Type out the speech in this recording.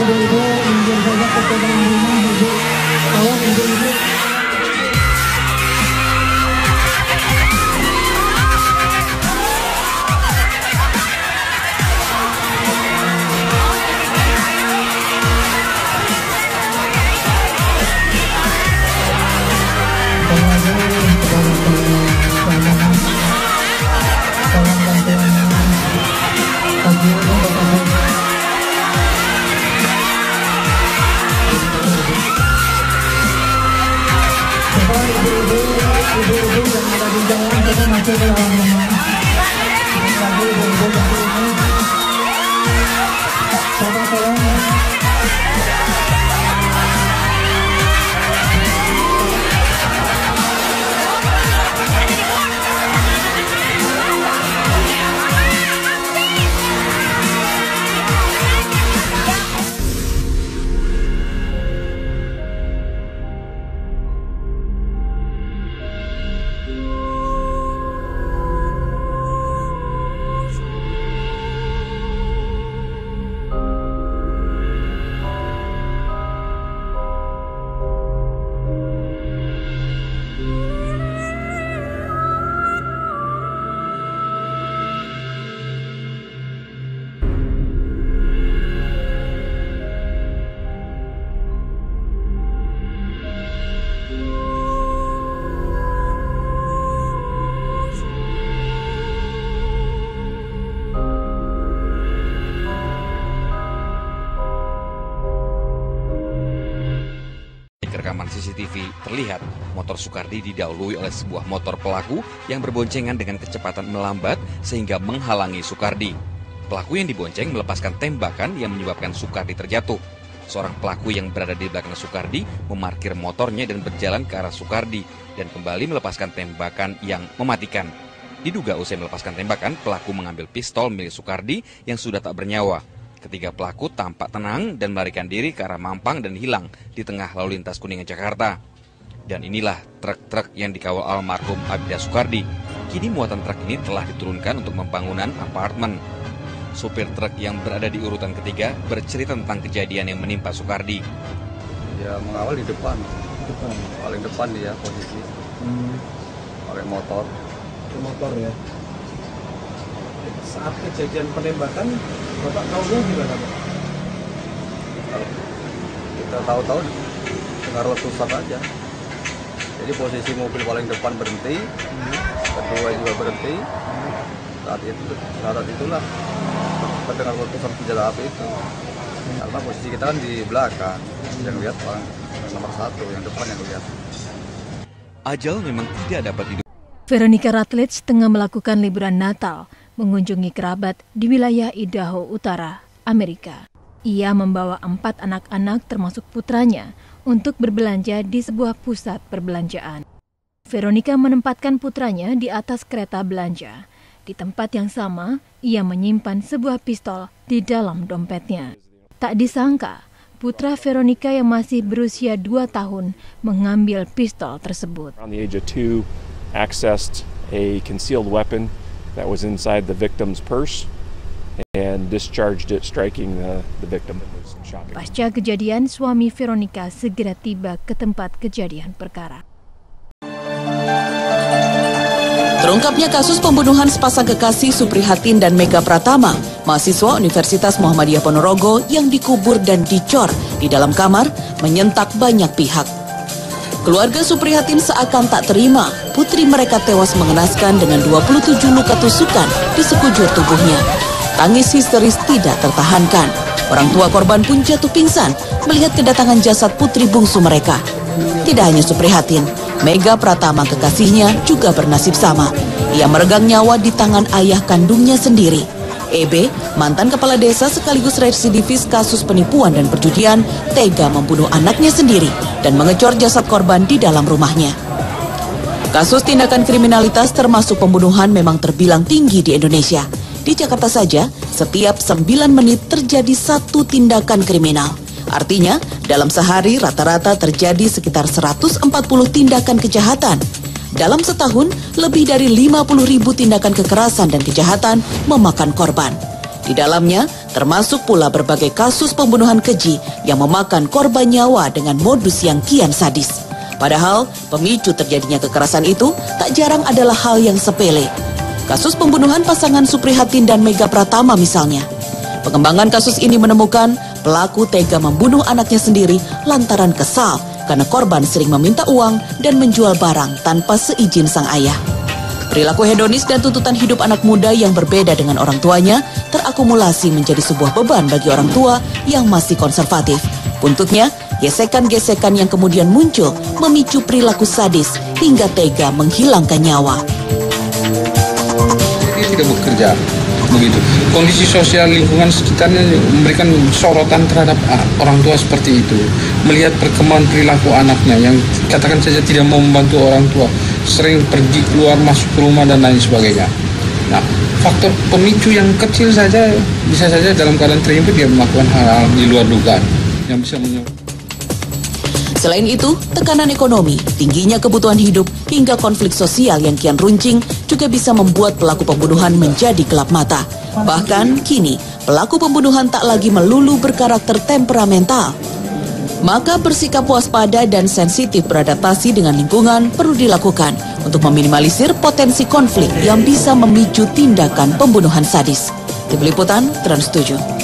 ibu-ibu minggir saja ke dalam rumah, ibu. Tolong ibu-ibu. Ibu-ibu yang ada di jalan kita masuk ke dalam rumah. Lagi ibu-ibu yang ini. Coba tolong. Rekaman CCTV terlihat motor Sukardi didahului oleh sebuah motor pelaku yang berboncengan dengan kecepatan melambat sehingga menghalangi Sukardi. Pelaku yang dibonceng melepaskan tembakan yang menyebabkan Sukardi terjatuh. Seorang pelaku yang berada di belakang Sukardi memarkir motornya dan berjalan ke arah Sukardi dan kembali melepaskan tembakan yang mematikan. Diduga usai melepaskan tembakan, pelaku mengambil pistol milik Sukardi yang sudah tak bernyawa. Ketiga pelaku tampak tenang dan melarikan diri ke arah Mampang dan hilang di tengah lalu lintas Kuningan, Jakarta. Dan inilah truk-truk yang dikawal almarhum Abida Sukardi. Kini muatan truk ini telah diturunkan untuk pembangunan apartemen. Supir truk yang berada di urutan ketiga bercerita tentang kejadian yang menimpa Sukardi. Ya mengawal di depan, paling depan dia posisi, pakai motor. Motor ya. Saat kejadian penembakan, Bapak tahunya gimana, Pak? Kita tahu-tahu dengar letusan aja. Jadi posisi mobil paling depan berhenti, kedua juga berhenti. Saat itulah terdengar letusan senjata api itu. Karena posisi kita kan di belakang, yang lihat orang nomor satu, yang depan yang lihat. Ajal memang tidak dapat diduga. Veronica Rutledge tengah melakukan liburan Natal, mengunjungi kerabat di wilayah Idaho Utara, Amerika. Ia membawa 4 anak-anak termasuk putranya untuk berbelanja di sebuah pusat perbelanjaan. Veronica menempatkan putranya di atas kereta belanja. Di tempat yang sama, ia menyimpan sebuah pistol di dalam dompetnya. Tak disangka, putra Veronica yang masih berusia 2 tahun mengambil pistol tersebut. Around the age of 2, accessed a concealed weapon that was inside the victim's purse and discharged it, striking the victim. Pasca kejadian, suami Veronica segera tiba ke tempat kejadian perkara. Terungkapnya kasus pembunuhan sepasang kekasih Suprihatin dan Mega Pratama, mahasiswa Universitas Muhammadiyah Ponorogo yang dikubur dan dicor di dalam kamar, menyentak banyak pihak. Keluarga Suprihatin seakan tak terima putri mereka tewas mengenaskan dengan 27 luka tusukan di sekujur tubuhnya. Tangis histeris tidak tertahankan. Orang tua korban pun jatuh pingsan melihat kedatangan jasad putri bungsu mereka. Tidak hanya Suprihatin, Mega Pratama kekasihnya juga bernasib sama. Ia meregang nyawa di tangan ayah kandungnya sendiri. EB, mantan kepala desa sekaligus residivis kasus penipuan dan perjudian, tega membunuh anaknya sendiri dan mengecor jasad korban di dalam rumahnya. Kasus tindakan kriminalitas termasuk pembunuhan memang terbilang tinggi di Indonesia. Di Jakarta saja, setiap 9 menit terjadi 1 tindakan kriminal. Artinya, dalam sehari rata-rata terjadi sekitar 140 tindakan kejahatan. Dalam setahun, lebih dari 50.000 tindakan kekerasan dan kejahatan memakan korban. Di dalamnya, termasuk pula berbagai kasus pembunuhan keji yang memakan korban nyawa dengan modus yang kian sadis. Padahal, pemicu terjadinya kekerasan itu tak jarang adalah hal yang sepele. Kasus pembunuhan pasangan Suprihatin dan Mega Pratama misalnya. Pengembangan kasus ini menemukan pelaku tega membunuh anaknya sendiri lantaran kesal karena korban sering meminta uang dan menjual barang tanpa seizin sang ayah. Perilaku hedonis dan tuntutan hidup anak muda yang berbeda dengan orang tuanya terakumulasi menjadi sebuah beban bagi orang tua yang masih konservatif. Buntutnya, gesekan-gesekan yang kemudian muncul memicu perilaku sadis hingga tega menghilangkan nyawa. Dia tidak bekerja, begitu. Kondisi sosial lingkungan sekitarnya memberikan sorotan terhadap orang tua seperti itu. Melihat perkembangan perilaku anaknya yang katakan saja tidak mau membantu orang tua, sering pergi keluar masuk ke rumah dan lain sebagainya. Nah, faktor pemicu yang kecil saja bisa saja dalam keadaan terhimpit dia melakukan hal-hal di luar dugaan yang bisa menyebabkan. Selain itu, tekanan ekonomi, tingginya kebutuhan hidup, hingga konflik sosial yang kian runcing juga bisa membuat pelaku pembunuhan menjadi gelap mata. Bahkan kini, pelaku pembunuhan tak lagi melulu berkarakter temperamental. Maka bersikap waspada dan sensitif beradaptasi dengan lingkungan perlu dilakukan untuk meminimalisir potensi konflik yang bisa memicu tindakan pembunuhan sadis. Tim Liputan Trans 7.